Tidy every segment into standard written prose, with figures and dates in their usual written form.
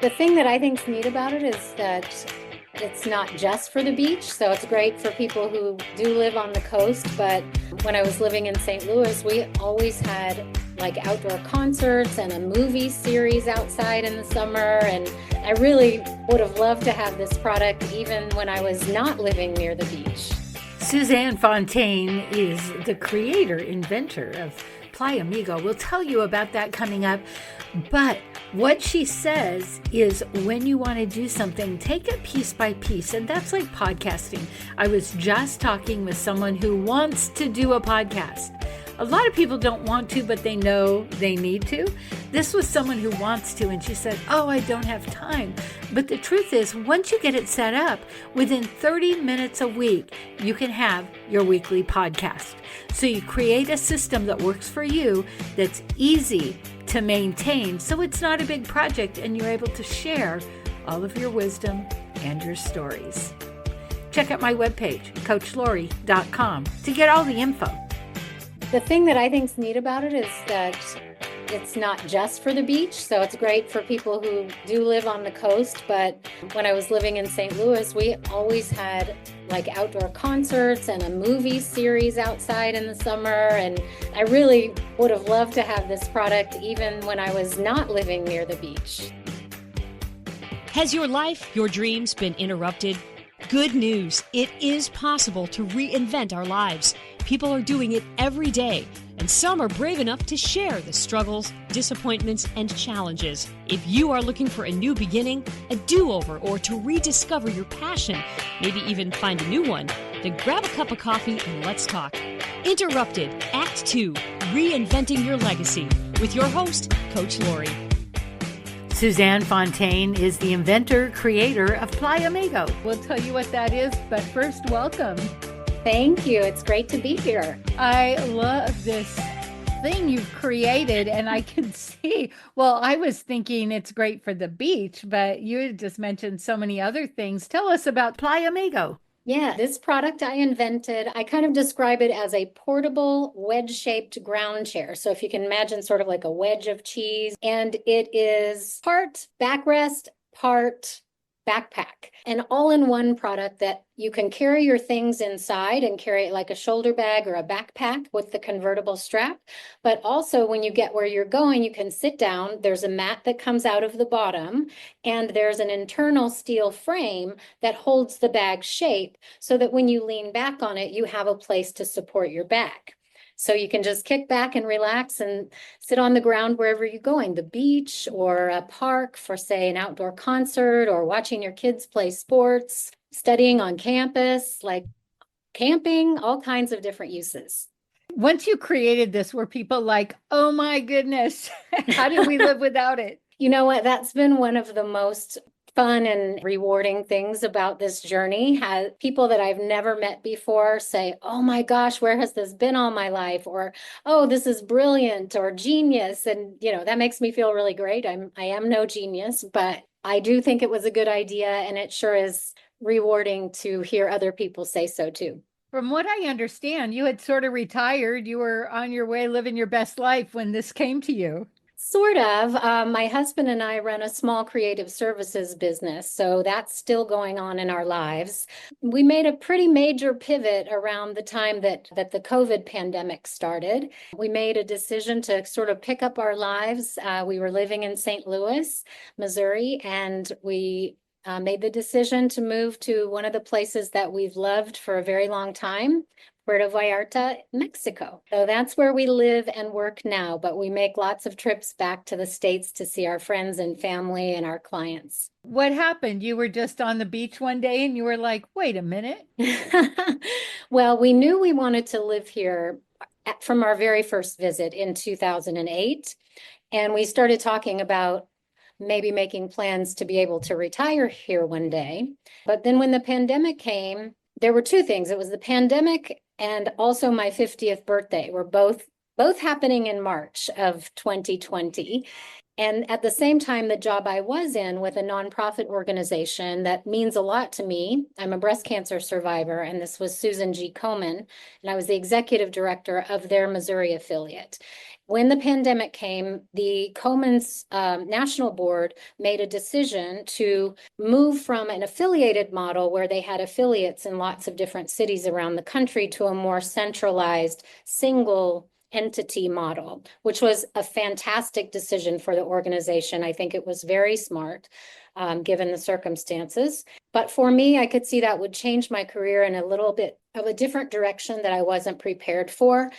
The thing that I think's neat about it is that it's not just for the beach. So it's great for people who do live on the coast. But when I was living in St. Louis, we always had like outdoor concerts and a movie series outside in the summer. And I really would have loved to have this product even when I was not living near the beach. Suzanne Fontaine is the creator, inventor of Playamigo. We'll tell you about that coming up. But what she says is when you want to do something, take it piece by piece. And that's like podcasting. I was just talking with someone who wants to do a podcast. A lot of people don't want to, but they know they need to. This was someone who wants to, and she said, oh, I don't have time. But the truth is, once you get it set up, within 30 minutes a week, you can have your weekly podcast. So you create a system that works for you, that's easy to maintain, so it's not a big project, and you're able to share all of your wisdom and your stories. Check out my webpage, coachlaurie.com, to get all the info. The thing that I think's neat about it is that it's not just for the beach. So it's great for people who do live on the coast. But when I was living in St. Louis, we always had like outdoor concerts and a movie series outside in the summer. And I really would have loved to have this product even when I was not living near the beach. Has your life, your dreams been interrupted? Good news. It is possible to reinvent our lives. People are doing it every day, and some are brave enough to share the struggles, disappointments, and challenges. If you are looking for a new beginning, a do-over, or to rediscover your passion, maybe even find a new one, then grab a cup of coffee and let's talk. Interrupted, Act 2, Reinventing Your Legacy, with your host, Coach Laurie. Suzanne Fontaine is the inventor, creator of Playamigo. We'll tell you what that is, but first, welcome. Thank you. It's great to be here. I love this thing you've created, and I can see, well, I was thinking it's great for the beach, but you had just mentioned so many other things. Tell us about Playamigo. Yeah, this product I invented, I kind of describe it as a portable wedge-shaped ground chair. So if you can imagine sort of like a wedge of cheese, and it is part backrest, part backpack, an all-in-one product that you can carry your things inside and carry it like a shoulder bag or a backpack with the convertible strap. But also when you get where you're going, you can sit down. There's a mat that comes out of the bottom, and there's an internal steel frame that holds the bag shape so that when you lean back on it, you have a place to support your bag. So you can just kick back and relax and sit on the ground wherever you're going, the beach or a park for, say, an outdoor concert, or watching your kids play sports, studying on campus, like camping, all kinds of different uses. Once you created this, were people like, oh my goodness, how did we live without it? You know what? That's been one of the most fun and rewarding things about this journey. Has people that I've never met before say, oh my gosh, where has this been all my life? Or, oh, this is brilliant or genius. And, that makes me feel really great. I am no genius, but I do think it was a good idea. And it sure is rewarding to hear other people say so too. From what I understand, you had sort of retired. You were on your way living your best life when this came to you. Sort of. My husband and I run a small creative services business, so that's still going on in our lives. We made a pretty major pivot around the time that the COVID pandemic started. We made a decision to sort of pick up our lives. We were living in St. Louis, Missouri, and we made the decision to move to one of the places that we've loved for a very long time, Puerto Viarta, Mexico. So that's where we live and work now, but we make lots of trips back to the States to see our friends and family and our clients. What happened? You were just on the beach one day and you were like, wait a minute. Well, we knew we wanted to live here from our very first visit in 2008. And we started talking about maybe making plans to be able to retire here one day. But then when the pandemic came, there were two things. It was the pandemic and also my 50th birthday were both happening in March of 2020. And at the same time, the job I was in with a nonprofit organization that means a lot to me. I'm a breast cancer survivor, and this was Susan G. Komen, and I was the executive director of their Missouri affiliate. when the pandemic came, the Coleman's National Board made a decision to move from an affiliated model where they had affiliates in lots of different cities around the country to a more centralized single entity model, which was a fantastic decision for the organization. I think it was very smart, given the circumstances. But for me, I could see that would change my career in a little bit of a different direction that I wasn't prepared for.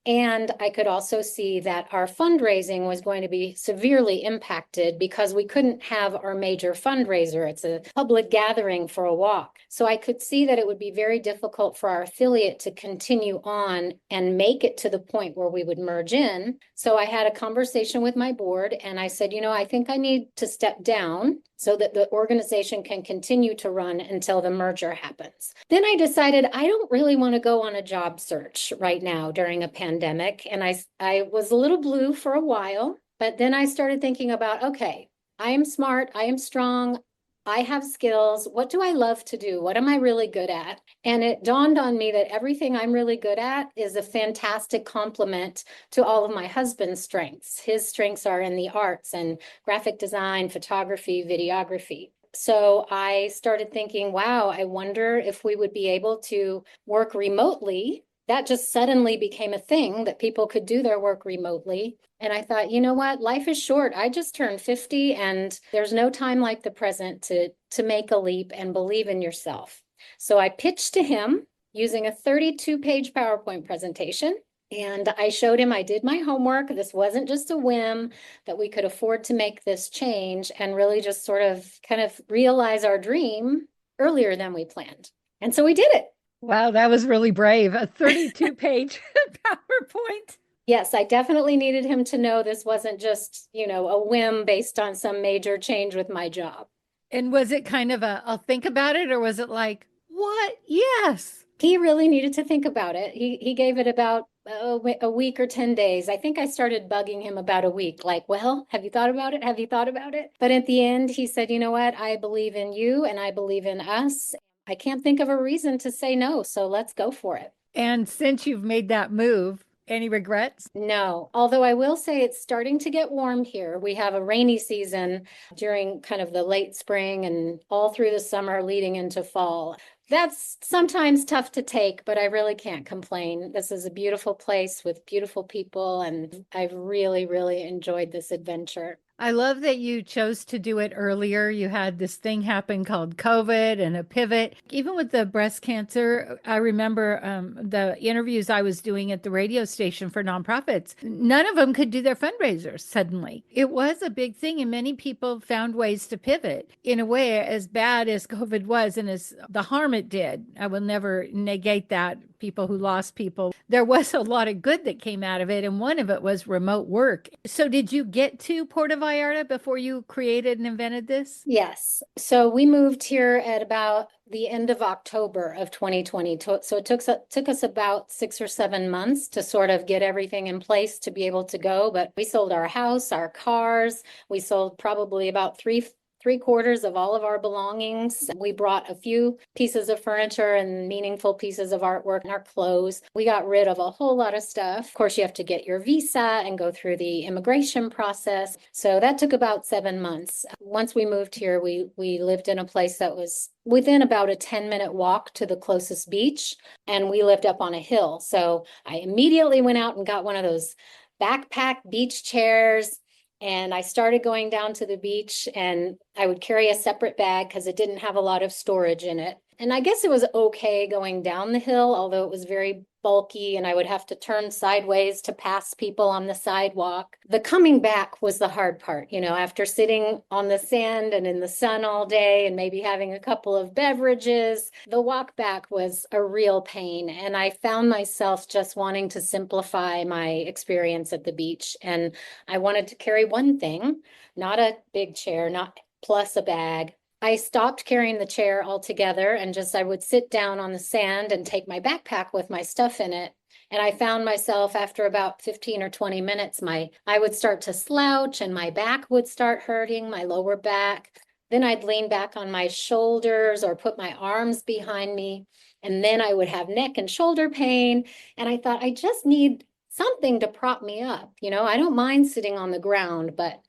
And I could also see that our fundraising was going to be severely impacted because we couldn't have our major fundraiser. It's a public gathering for a walk. So I could see that it would be very difficult for our affiliate to continue on and make it to the point where we would merge in. So I had a conversation with my board and I said, I think I need to step down so that the organization can continue to run until the merger happens. Then I decided I don't really want to go on a job search right now during a pandemic. And I was a little blue for a while, but then I started thinking about, okay, I am smart, I am strong, I have skills. What do I love to do? What am I really good at? And it dawned on me that everything I'm really good at is a fantastic complement to all of my husband's strengths. His strengths are in the arts and graphic design, photography, videography. So I started thinking, wow, I wonder if we would be able to work remotely. That just suddenly became a thing that people could do their work remotely. And I thought, you know what? Life is short. I just turned 50 and there's no time like the present to make a leap and believe in yourself. So I pitched to him using a 32-page PowerPoint presentation. And I showed him I did my homework. This wasn't just a whim, that we could afford to make this change and really just sort of kind of realize our dream earlier than we planned. And so we did it. Wow, that was really brave. A 32-page PowerPoint. Yes, I definitely needed him to know this wasn't just, a whim based on some major change with my job. And was it kind of I'll think about it, or was it like, what? Yes. He really needed to think about it. He gave it about a week or 10 days. I think I started bugging him about a week, like, well, have you thought about it? Have you thought about it? But at the end, he said, you know what? I believe in you and I believe in us. I can't think of a reason to say no, so let's go for it. And since you've made that move, any regrets? No, although I will say it's starting to get warm here. We have a rainy season during kind of the late spring and all through the summer leading into fall. That's sometimes tough to take, but I really can't complain. This is a beautiful place with beautiful people, and I've really, really enjoyed this adventure. I love that you chose to do it earlier. You had this thing happen called COVID and a pivot. Even with the breast cancer, I remember the interviews I was doing at the radio station for nonprofits. None of them could do their fundraisers suddenly. It was a big thing, and many people found ways to pivot. In a way, as bad as COVID was and as the harm it did, I will never negate that. People who lost people, there was a lot of good that came out of it, and one of it was remote work. So did you get to Porta Viarta before you created and invented this? Yes. So we moved here at about the end of October of 2020. So it took us about 6 or 7 months to sort of get everything in place to be able to go. But we sold our house, our cars. We sold probably about three-quarters of all of our belongings. We brought a few pieces of furniture and meaningful pieces of artwork and our clothes. We got rid of a whole lot of stuff. Of course, you have to get your visa and go through the immigration process. So that took about 7 months. Once we moved here, we lived in a place that was within about a 10-minute walk to the closest beach, and we lived up on a hill. So I immediately went out and got one of those backpack beach chairs. And I started going down to the beach, and I would carry a separate bag because it didn't have a lot of storage in it. And I guess it was okay going down the hill, although it was very bulky and I would have to turn sideways to pass people on the sidewalk. The coming back was the hard part, after sitting on the sand and in the sun all day and maybe having a couple of beverages. The walk back was a real pain. And I found myself just wanting to simplify my experience at the beach. And I wanted to carry one thing, not a big chair, not plus a bag. I stopped carrying the chair altogether and I would sit down on the sand and take my backpack with my stuff in it. And I found myself after about 15 or 20 minutes, I would start to slouch and my back would start hurting, my lower back. Then I'd lean back on my shoulders or put my arms behind me. And then I would have neck and shoulder pain. And I thought, I just need something to prop me up. I don't mind sitting on the ground, but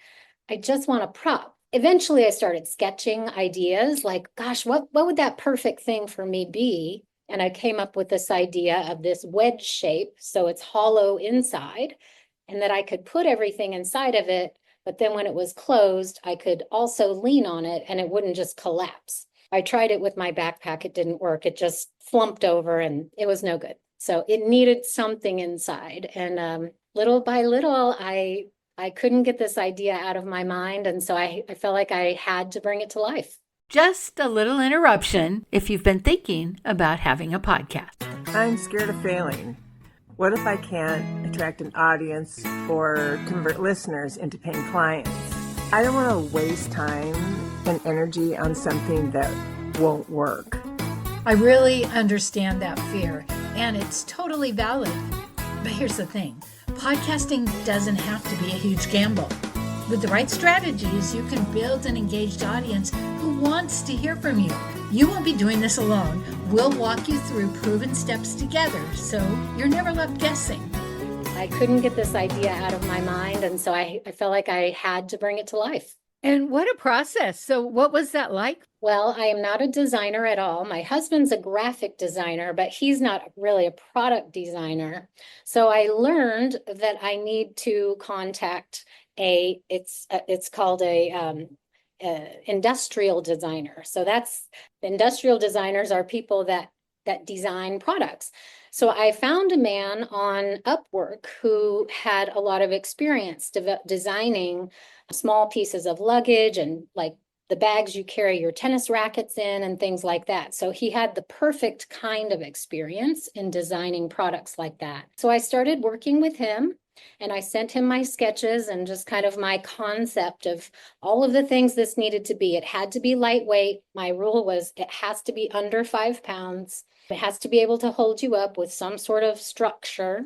I just want a prop. Eventually I started sketching ideas like, gosh, what would that perfect thing for me be? And I came up with this idea of this wedge shape. So it's hollow inside, and that I could put everything inside of it. But then when it was closed, I could also lean on it and it wouldn't just collapse. I tried it with my backpack. It didn't work. It just flumped over and it was no good. So it needed something inside. And little by little, I couldn't get this idea out of my mind. And so I felt like I had to bring it to life. Just a little interruption if you've been thinking about having a podcast. I'm scared of failing. What if I can't attract an audience or convert listeners into paying clients? I don't want to waste time and energy on something that won't work. I really understand that fear, and it's totally valid. But here's the thing. Podcasting doesn't have to be a huge gamble. With the right strategies, you can build an engaged audience who wants to hear from you. You won't be doing this alone. We'll walk you through proven steps together, so you're never left guessing. I couldn't get this idea out of my mind, and so I felt like I had to bring it to life. And what a process. So what was that like? Well, I am not a designer at all. My husband's a graphic designer, but he's not really a product designer. So I learned that I need to contact it's called a industrial designer. So industrial designers are people that design products. So I found a man on Upwork who had a lot of experience designing small pieces of luggage and like the bags you carry your tennis rackets in and things like that. So he had the perfect kind of experience in designing products like that. So I started working with him. And I sent him my sketches and just kind of my concept of all of the things this needed to be. It had to be lightweight. My rule was it has to be under 5 pounds. It has to be able to hold you up with some sort of structure.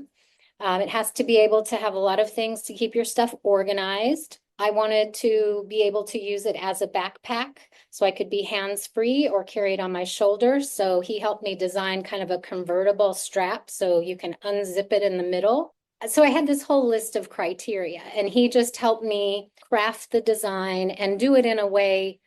It has to be able to have a lot of things to keep your stuff organized. I wanted to be able to use it as a backpack so I could be hands-free or carry it on my shoulders. So he helped me design kind of a convertible strap so you can unzip it in the middle. So I had this whole list of criteria, and he just helped me craft the design and do it in a way,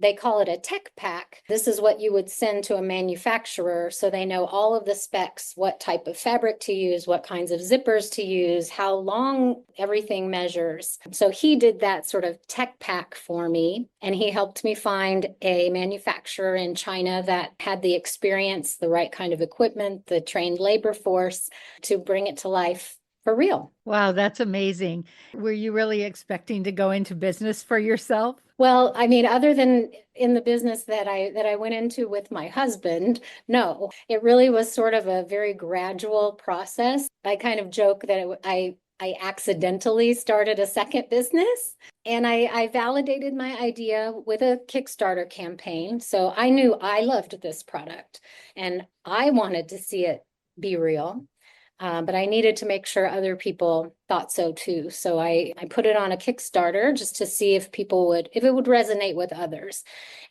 they call it a tech pack. This is what you would send to a manufacturer so they know all of the specs, what type of fabric to use, what kinds of zippers to use, how long everything measures. So he did that sort of tech pack for me, and he helped me find a manufacturer in China that had the experience, the right kind of equipment, the trained labor force to bring it to life. For real. Wow, that's amazing. Were you really expecting to go into business for yourself? Well, I mean, other than in the business that I went into with my husband, no, it really was sort of a very gradual process. I kind of joke that I accidentally started a second business, and I validated my idea with a Kickstarter campaign. So I knew I loved this product and I wanted to see it be real. But I needed to make sure other people thought so too. So I put it on a Kickstarter just to see if it would resonate with others.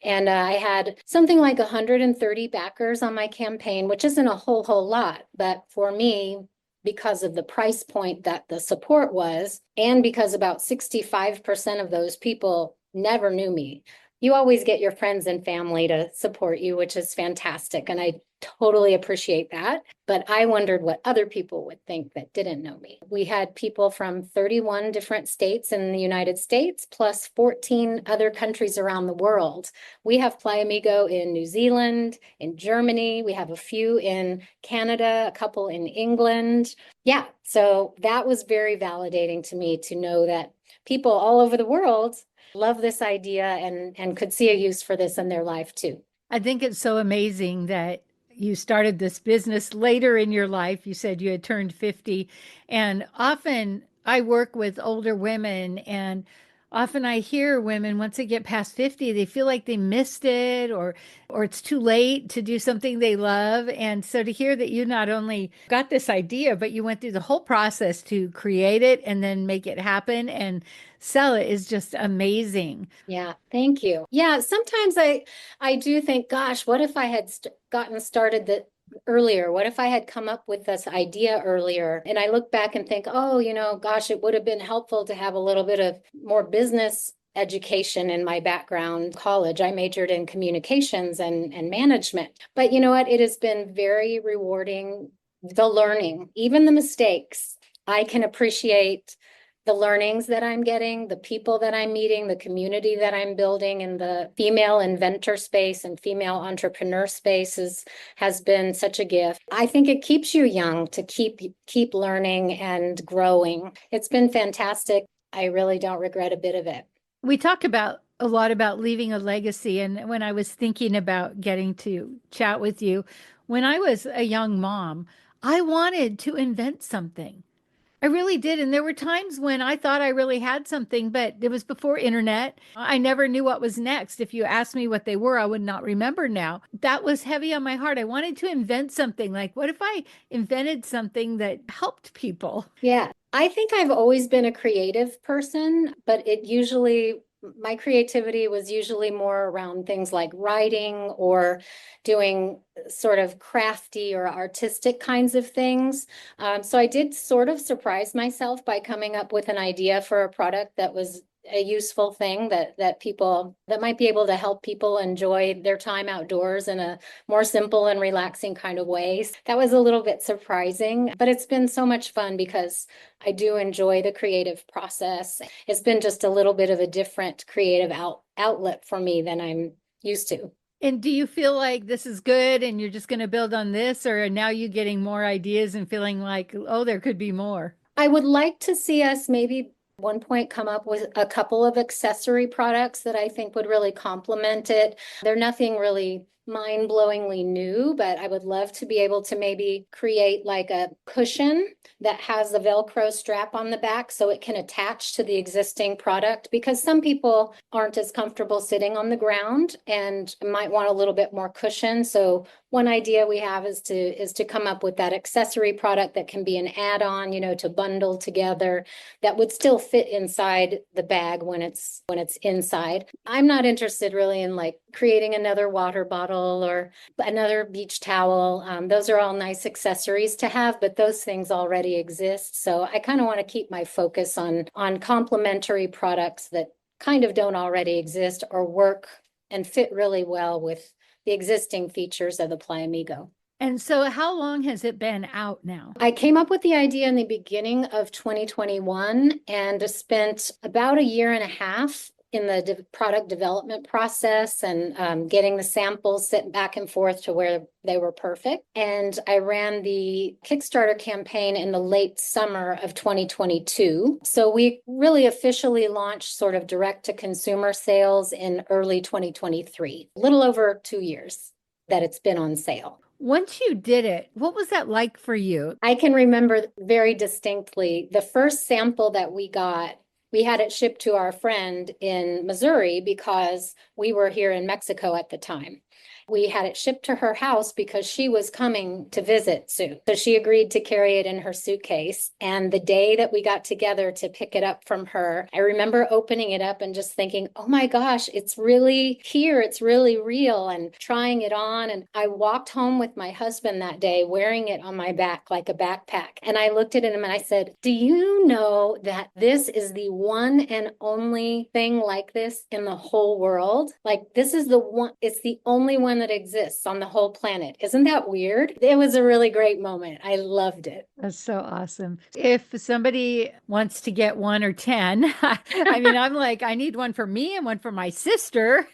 And I had something like 130 backers on my campaign, which isn't a whole lot. But for me, because of the price point that the support was, and because about 65% of those people never knew me. You always get your friends and family to support you, which is fantastic. And I totally appreciate that. But I wondered what other people would think that didn't know me. We had people from 31 different states in the United States, plus 14 other countries around the world. We have Playamigo in New Zealand, in Germany. We have a few in Canada, a couple in England. Yeah, so that was very validating to me to know that people all over the world love this idea and could see a use for this in their life too. I think it's so amazing that you started this business later in your life. You said you had turned 50, and often I work with older women, and often I hear women, once they get past 50, they feel like they missed it or it's too late to do something they love. And so to hear that you not only got this idea, but you went through the whole process to create it and then make it happen and sell it is just amazing. Yeah, thank you. Yeah, sometimes I do think, gosh, what if I had gotten started earlier? What if I had come up with this idea earlier? And I look back and think, oh, gosh, it would have been helpful to have a little bit of more business education in my background. College, I majored in communications and management. But you know what? It has been very rewarding, the learning, even the mistakes. I can appreciate the learnings that I'm getting, the people that I'm meeting, the community that I'm building in the female inventor space and female entrepreneur spaces has been such a gift. I think it keeps you young to keep learning and growing. It's been fantastic. I really don't regret a bit of it. We talk about a lot about leaving a legacy. And when I was thinking about getting to chat with you, when I was a young mom, I wanted to invent something. I really did. And there were times when I thought I really had something, but it was before internet. I never knew what was next. If you asked me what they were, I would not remember now. That was heavy on my heart. I wanted to invent something. Like, what if I invented something that helped people? Yeah, I think I've always been a creative person, but my creativity was usually more around things like writing or doing sort of crafty or artistic kinds of things. So I did sort of surprise myself by coming up with an idea for a product that was a useful thing that people that might be able to help people enjoy their time outdoors in a more simple and relaxing kind of ways. That was a little bit surprising, but it's been so much fun because I do enjoy the creative process. It's been just a little bit of a different creative outlet for me than I'm used to. And do you feel like this is good and you're just going to build on this, or now you getting more ideas and feeling like, oh, there could be more? I would like to see us maybe one point come up with a couple of accessory products that I think would really complement it. They're nothing really mind-blowingly new, but I would love to be able to maybe create like a cushion that has a Velcro strap on the back so it can attach to the existing product, because some people aren't as comfortable sitting on the ground and might want a little bit more cushion. So one idea we have is to come up with that accessory product that can be an add-on, to bundle together, that would still fit inside the bag when it's inside. I'm not interested really in like creating another water bottle or another beach towel. Those are all nice accessories to have, but those things already exist. So I kind of want to keep my focus on complementary products that kind of don't already exist or work and fit really well with the existing features of the Playamigo. And so how long has it been out now? I came up with the idea in the beginning of 2021 and spent about a year and a half in the product development process and getting the samples sent back and forth to where they were perfect. And I ran the Kickstarter campaign in the late summer of 2022. So we really officially launched sort of direct to consumer sales in early 2023, a little over 2 years that it's been on sale. Once you did it, what was that like for you? I can remember very distinctly the first sample that we got. We had it shipped to our friend in Missouri because we were here in Mexico at the time. We had it shipped to her house because she was coming to visit soon. So she agreed to carry it in her suitcase. And the day that we got together to pick it up from her, I remember opening it up and just thinking, oh my gosh, it's really here. It's really real, and trying it on. And I walked home with my husband that day wearing it on my back like a backpack. And I looked at him and I said, do you know that this is the one and only thing like this in the whole world? Like, this is the one, it's the only one that exists on the whole planet. Isn't that weird? It was a really great moment. I loved it. That's so awesome. If somebody wants to get 1 or 10, I mean, I'm like, I need one for me and one for my sister.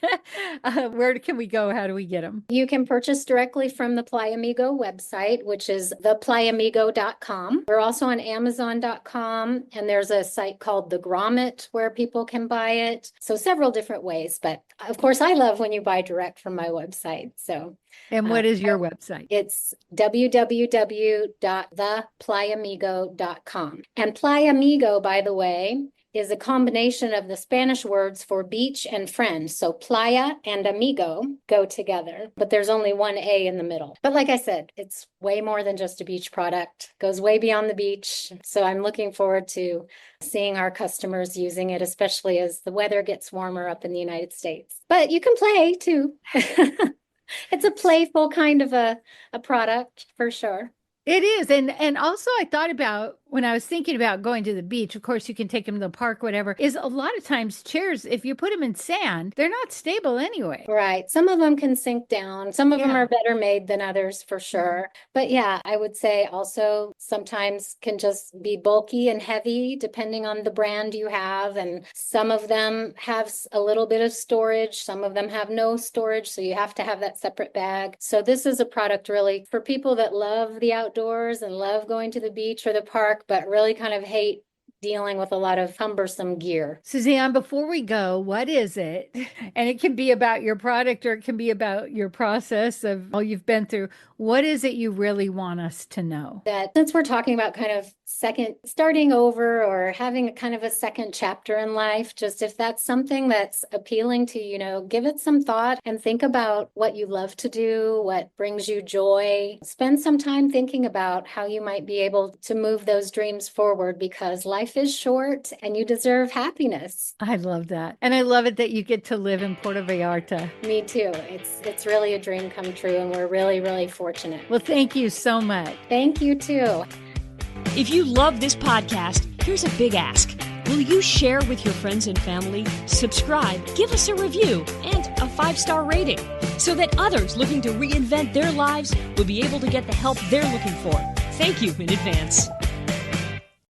Where can we go? How do we get them? You can purchase directly from the Playamigo website, which is theplayamigo.com. We're also on Amazon.com, and there's a site called The Grommet where people can buy it. So several different ways, but of course I love when you buy direct from my website. So, and what is your website? It's www.theplayamigo.com. And Playamigo, by the way, is a combination of the Spanish words for beach and friend. So playa and amigo go together, but there's only one A in the middle. But like I said, it's way more than just a beach product, goes way beyond the beach. So I'm looking forward to seeing our customers using it, especially as the weather gets warmer up in the United States. But you can play too. It's a playful kind of a product for sure. It is. And also I thought about when I was thinking about going to the beach, of course you can take them to the park, whatever, is a lot of times chairs, if you put them in sand, they're not stable anyway. Right. Some of them can sink down. Some of them Yeah. are better made than others for sure. But yeah, I would say also sometimes can just be bulky and heavy depending on the brand you have. And some of them have a little bit of storage. Some of them have no storage. So you have to have that separate bag. So this is a product really for people that love the outdoors and love going to the beach or the park, but really kind of hate dealing with a lot of cumbersome gear. Suzanne, before we go, what is it? And it can be about your product or it can be about your process of all you've been through. What is it you really want us to know? That since we're talking about kind of starting over or having a kind of a second chapter in life, just if that's something that's appealing to you, give it some thought and think about what you love to do, what brings you joy. Spend some time thinking about how you might be able to move those dreams forward because life is short and you deserve happiness. I love that. And I love it that you get to live in Porta Viarta. Me too. It's really a dream come true and we're really, really fortunate. Well, thank you so much. Thank you too. If you love this podcast, here's a big ask. Will you share with your friends and family, subscribe, give us a review, and a 5-star rating so that others looking to reinvent their lives will be able to get the help they're looking for? Thank you in advance.